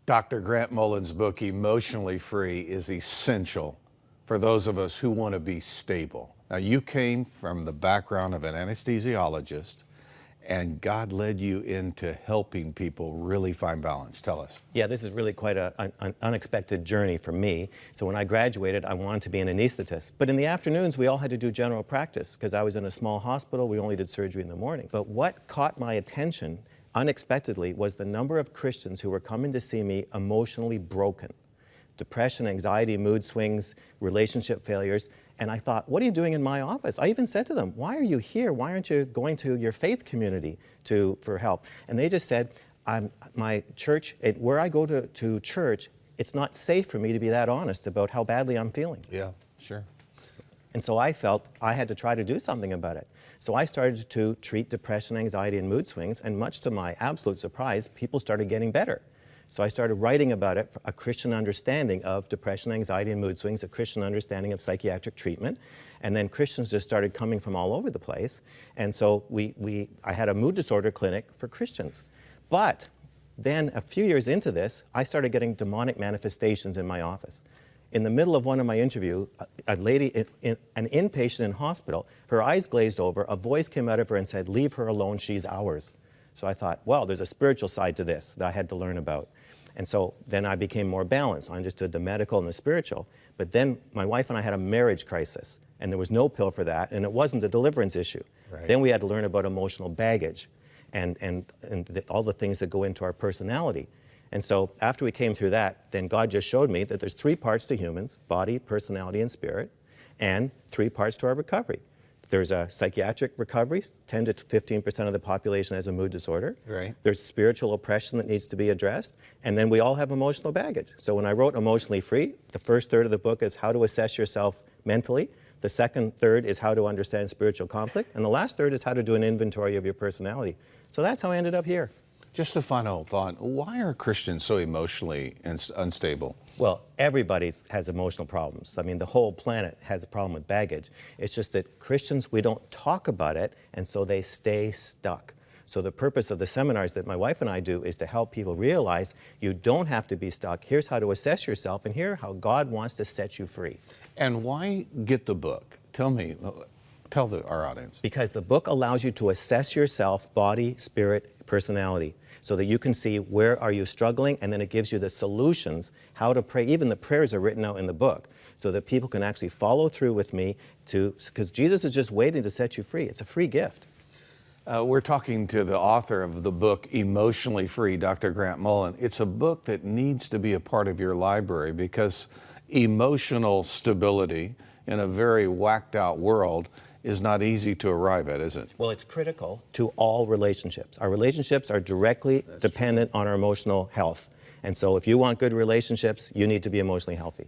Dr. Grant Mullen's book, Emotionally Free, is essential for those of us who want to be stable. Now, you came from the background of an anesthesiologist, and God led you into helping people really find balance. Tell us. Yeah, this is really quite an unexpected journey for me. So when I graduated, I wanted to be an anesthetist. But in the afternoons, we all had to do general practice because I was in a small hospital. We only did surgery in the morning. But what caught my attention unexpectedly was the number of Christians who were coming to see me emotionally broken. Depression, anxiety, mood swings, relationship failures. And I thought, what are you doing in my office? I even said to them, why are you here? Why aren't you going to your faith community for help? And they just said, my church, where I go to church, it's not safe for me to be that honest about how badly I'm feeling. Yeah, sure. And so I felt I had to try to do something about it. So I started to treat depression, anxiety, and mood swings, and much to my absolute surprise, people started getting better. So I started writing about it, a Christian understanding of depression, anxiety, and mood swings, a Christian understanding of psychiatric treatment, and then Christians just started coming from all over the place. And so I had a mood disorder clinic for Christians. But then a few years into this, I started getting demonic manifestations in my office. In the middle of one of my interviews, a lady, an inpatient in hospital, her eyes glazed over, a voice came out of her and said, "Leave her alone, she's ours." So I thought, well, there's a spiritual side to this that I had to learn about. And so then I became more balanced. I understood the medical and the spiritual. But then my wife and I had a marriage crisis, and there was no pill for that, and it wasn't a deliverance issue. Right. Then we had to learn about emotional baggage and all the things that go into our personality. And so after we came through that, then God just showed me that there's 3 parts to humans: body, personality, and spirit, and 3 parts to our recovery. There's a psychiatric recovery, 10 to 15% of the population has a mood disorder. Right. There's spiritual oppression that needs to be addressed, and then we all have emotional baggage. So when I wrote Emotionally Free, the first third of the book is how to assess yourself mentally. The second third is how to understand spiritual conflict, and the last third is how to do an inventory of your personality. So that's how I ended up here. Just a final thought. Why are Christians so emotionally unstable? Well, everybody has emotional problems. I mean, the whole planet has a problem with baggage. It's just that Christians, we don't talk about it, and so they stay stuck. So the purpose of the seminars that my wife and I do is to help people realize you don't have to be stuck. Here's how to assess yourself, and here's how God wants to set you free. And why get the book? Tell me. Tell our audience. Because the book allows you to assess yourself, body, spirit, personality, so that you can see where are you struggling, and then it gives you the solutions, how to pray. Even the prayers are written out in the book, so that people can actually follow through with me because Jesus is just waiting to set you free. It's a free gift. We're talking to the author of the book, Emotionally Free, Dr. Grant Mullen. It's a book that needs to be a part of your library because emotional stability in a very whacked out world is not easy to arrive at, is it? Well, it's critical to all relationships. Our relationships are directly dependent on our emotional health. And so if you want good relationships, you need to be emotionally healthy.